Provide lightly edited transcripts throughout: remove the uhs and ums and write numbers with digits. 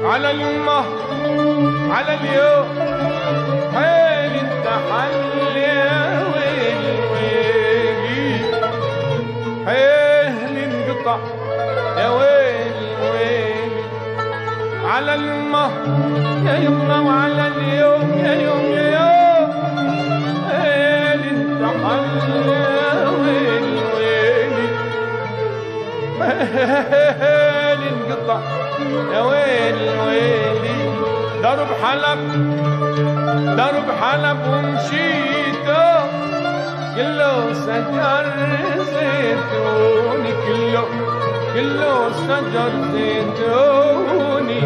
على المهر على اليوم حيل انت حل يا ويلي ويلي حيل انقطع يا ويلي ويلي على المهر يا يمه وعلى اليوم يا يوم يا يوم حيل انت حل يا ويلي ويلي حيل انقطع يا ويلي ويلي درب حلب ومشيته كله سجر زيتوني كله سجر زيتوني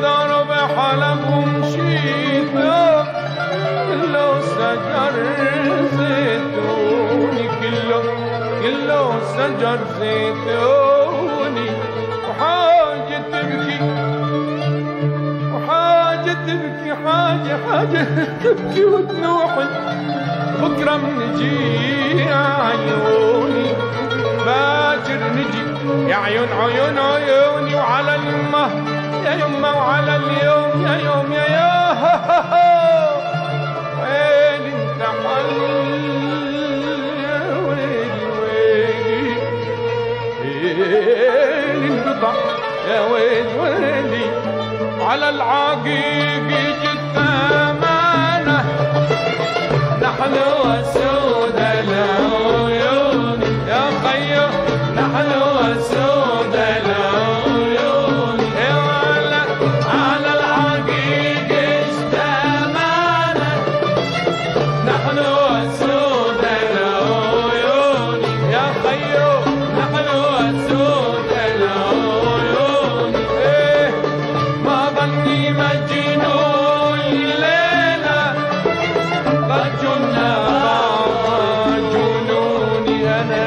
درب حلب ومشيته كله سجر زيتوني كله سجر زيتوني وحاجة تبكي حاجة تبكي وتنوحي بكرة منجي عيوني باكر نجي يا عيون عيوني وعلى المهر يا يمه وعلى اليوم يا يوم يا ويلي انت حل يا ويلي ويلي انقطع يا ويلي على العقيق جت أمانة نحن وسود العيون يا خيو نحن وسود العيون على العقيق جت أمانة نحن وسود العيون يا خيو نحن وسود العيون مجنون ليلة قد جنا بعض جنوني أنا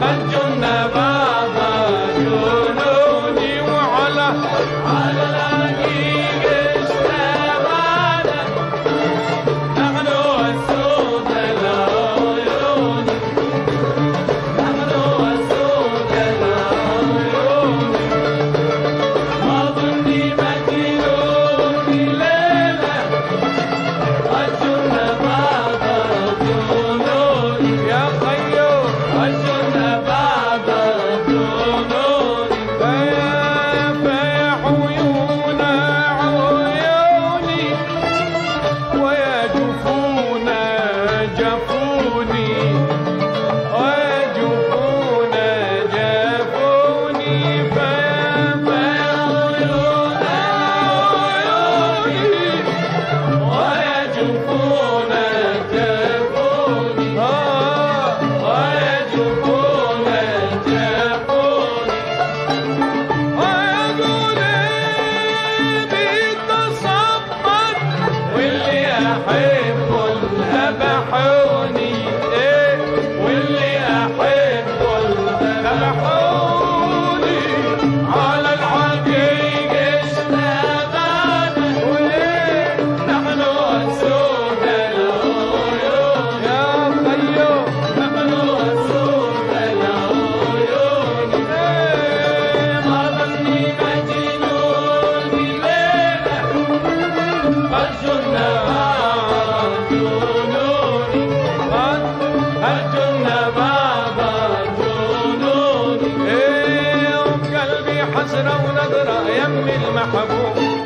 قد جنا بعض جنوني وعلى العقيق اشتغلنا نحن وسود العيون نحن وسود العيون ما ظني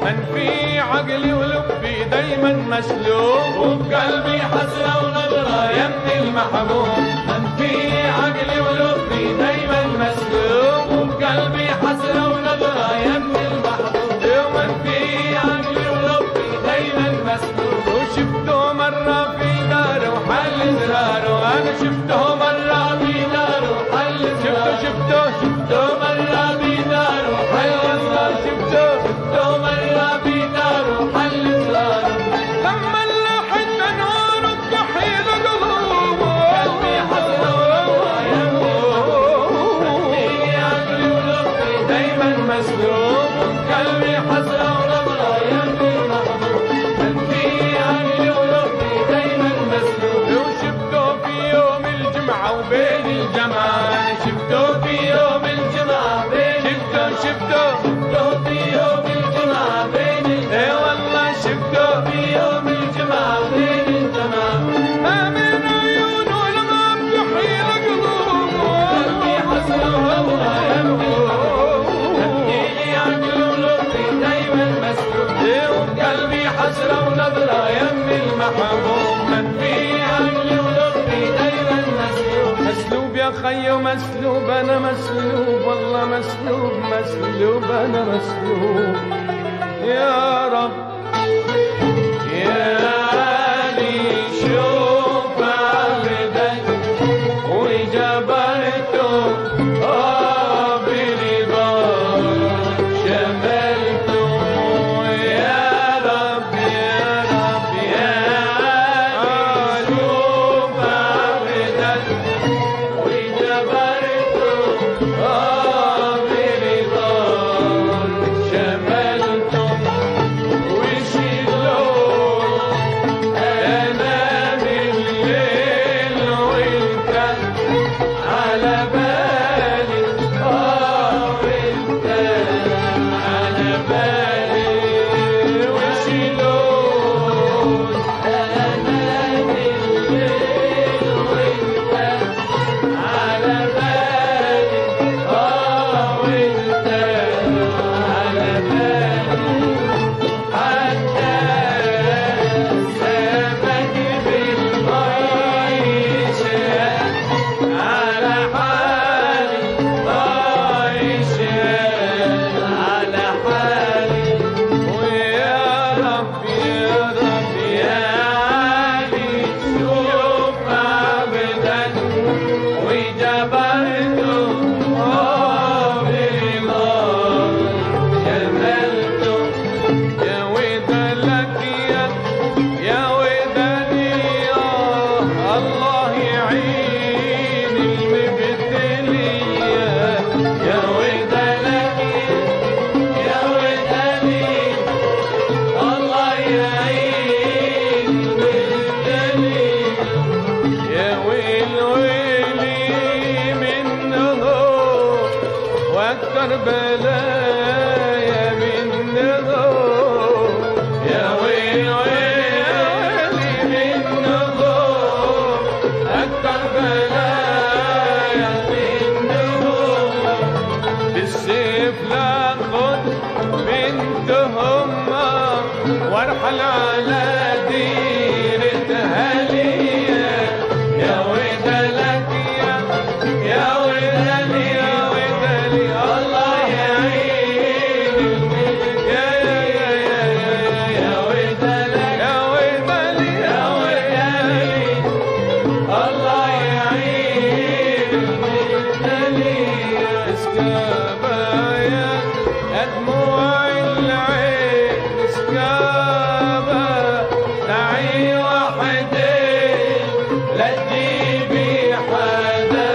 من في عقلي ولبي دايما مسلوب وبقلبي حسرة ونظرة يمني المحبوب من في عقلي ولبي دايما مسلوب وبقلبي حسرة ونظرة يمني المحبوب ومن في عقلي ولبي دايما مسلوب وشفته مرة في داره وحل زراره أنا شفته مرة في داره وحل زراره شفته مرة في داره وحل زراره شفته مرة في داره وحل زراره لما اللحن نور الضحيل قلوبه قلبي حسرة يمني عقلي ولبي دايما مسلوب قلبي حسرة ونظرة يمني محبوب قلبي عقلي ولبي دايما مسلوب وشفته في يوم الجمعة وبين الجمال شفته في يوم الجمعة بين شفته في حسرة ونظرة يم المحبوب، من في عقلي ولبي دايما مسلوب. مسلوب يا خيو مسلوب، أنا مسلوب والله مسلوب، مسلوب أنا مسلوب. يا رب يا علي شوف عبدك وجبرته برضاك شملته. يا رب يا رب يا علي شوف عبدك وجبرته برضاك شملته. كربلاء منه يا ويل ويلي منه الكربلاء منه. بالسيف لاخد بنتهم وارحل على ديرتها ليا. يا ويدلك يا ويدلي يا ويدلي الله يعين يا ويدلي يا ويدلي يا ويدلي الله يعين المبتلي. اسكابة يا دموع العين اسكابة تعي وحدين لا تجيبي حدا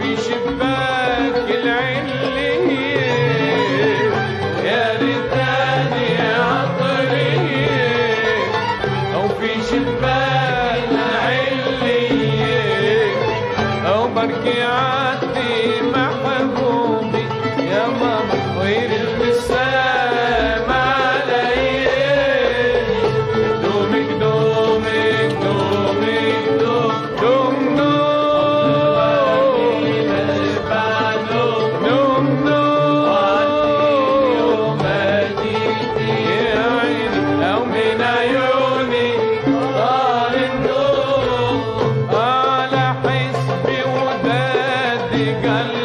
في شباك العلية يا ريتاني عطرية أو في شباك العلية أو بركي عدي محبوبي يا ماما ويرد السلام علي دومك دومك دومك دوم دوم دوم دوم يوم جيتي يا عيني أو من عيوني طال النور على حسبي ودادي قلبي